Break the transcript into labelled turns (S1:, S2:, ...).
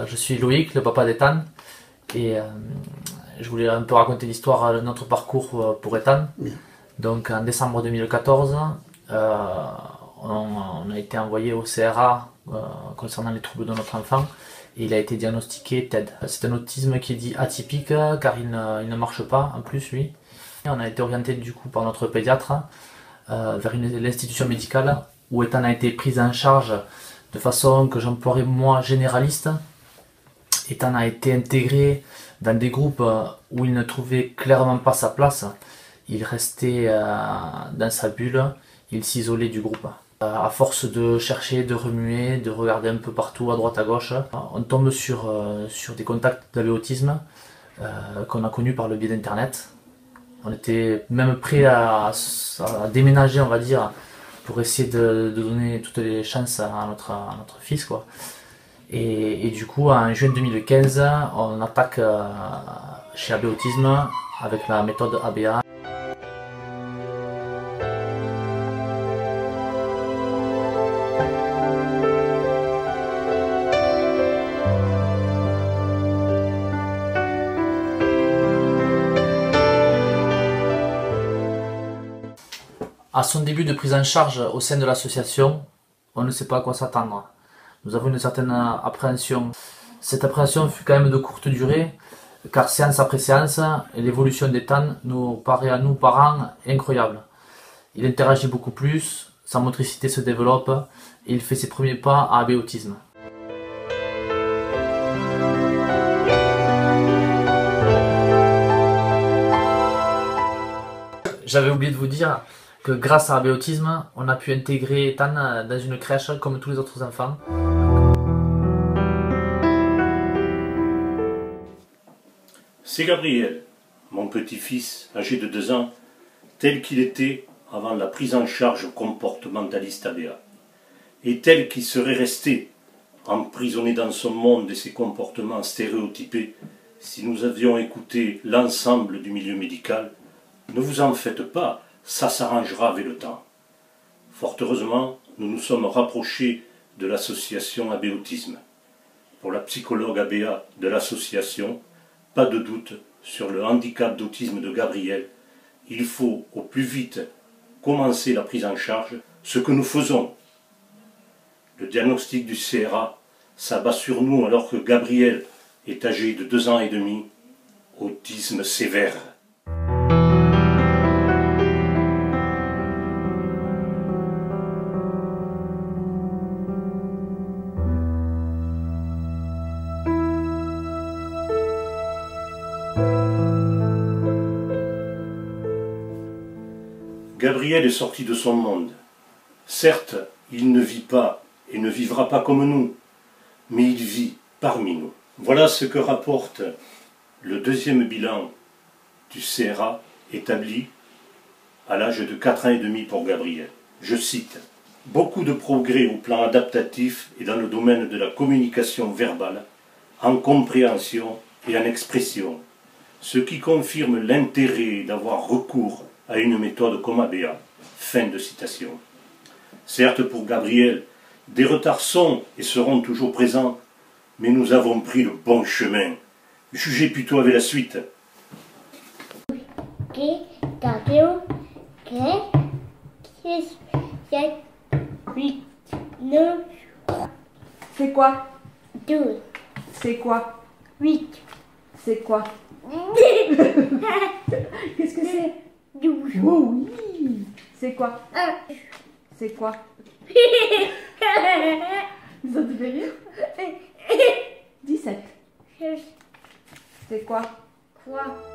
S1: Je suis Loïc, le papa d'Ethan, et je voulais un peu raconter l'histoire de notre parcours pour Ethan. Donc en décembre 2014, on a été envoyé au CRA concernant les troubles de notre enfant, et il a été diagnostiqué TED. C'est un autisme qui est dit atypique car il ne marche pas en plus lui. On a été orienté du coup par notre pédiatre vers l'institution médicale où Ethan a été pris en charge de façon que j'emploierais moi généraliste. Ethan a été intégré dans des groupes où il ne trouvait clairement pas sa place. Il restait dans sa bulle, il s'isolait du groupe. À force de chercher, de remuer, de regarder un peu partout, à droite à gauche, on tombe sur des contacts d'AB Autisme qu'on a connus par le biais d'internet. On était même prêt à déménager, on va dire, pour essayer de donner toutes les chances à notre fils, quoi. Et du coup, en juin 2015, on attaque chez AB Autisme avec la méthode ABA. À son début de prise en charge au sein de l'association, on ne sait pas à quoi s'attendre. Nous avons une certaine appréhension. Cette appréhension fut quand même de courte durée, car séance après séance, l'évolution d'Ethan nous paraît à nous parents incroyable. Il interagit beaucoup plus, sa motricité se développe et il fait ses premiers pas à AB Autisme. J'avais oublié de vous dire que grâce à AB Autisme, on a pu intégrer Ethan dans une crèche comme tous les autres enfants.
S2: C'est Gabriel, mon petit-fils âgé de 2 ans, tel qu'il était avant la prise en charge comportementaliste ABA, et tel qu'il serait resté emprisonné dans son monde et ses comportements stéréotypés si nous avions écouté l'ensemble du milieu médical. Ne vous en faites pas, ça s'arrangera avec le temps. Fort heureusement, nous nous sommes rapprochés de l'association AB Autisme. Pour la psychologue ABA de l'association, pas de doute sur le handicap d'autisme de Gabriel. Il faut au plus vite commencer la prise en charge, ce que nous faisons. Le diagnostic du CRA s'abat sur nous alors que Gabriel est âgé de 2 ans et demi, autisme sévère. Gabriel est sorti de son monde. Certes, il ne vit pas et ne vivra pas comme nous, mais il vit parmi nous. Voilà ce que rapporte le 2e bilan du CRA établi à l'âge de 4 ans et demi pour Gabriel. Je cite: « Beaucoup de progrès au plan adaptatif et dans le domaine de la communication verbale, en compréhension et en expression, ce qui confirme l'intérêt d'avoir recours à une méthode comme ABA. » Fin de citation. Certes, pour Gabriel, des retards sont et seront toujours présents, mais nous avons pris le bon chemin. Jugez plutôt avec la suite.
S3: C'est quoi?
S4: 12.
S3: C'est quoi?
S4: 8.
S3: C'est quoi? Qu'est-ce que c'est?
S4: 12.
S3: Oh oui! C'est quoi?
S4: 1.
S3: C'est quoi? Ça te fait rire? 17. C'est quoi?
S4: 3.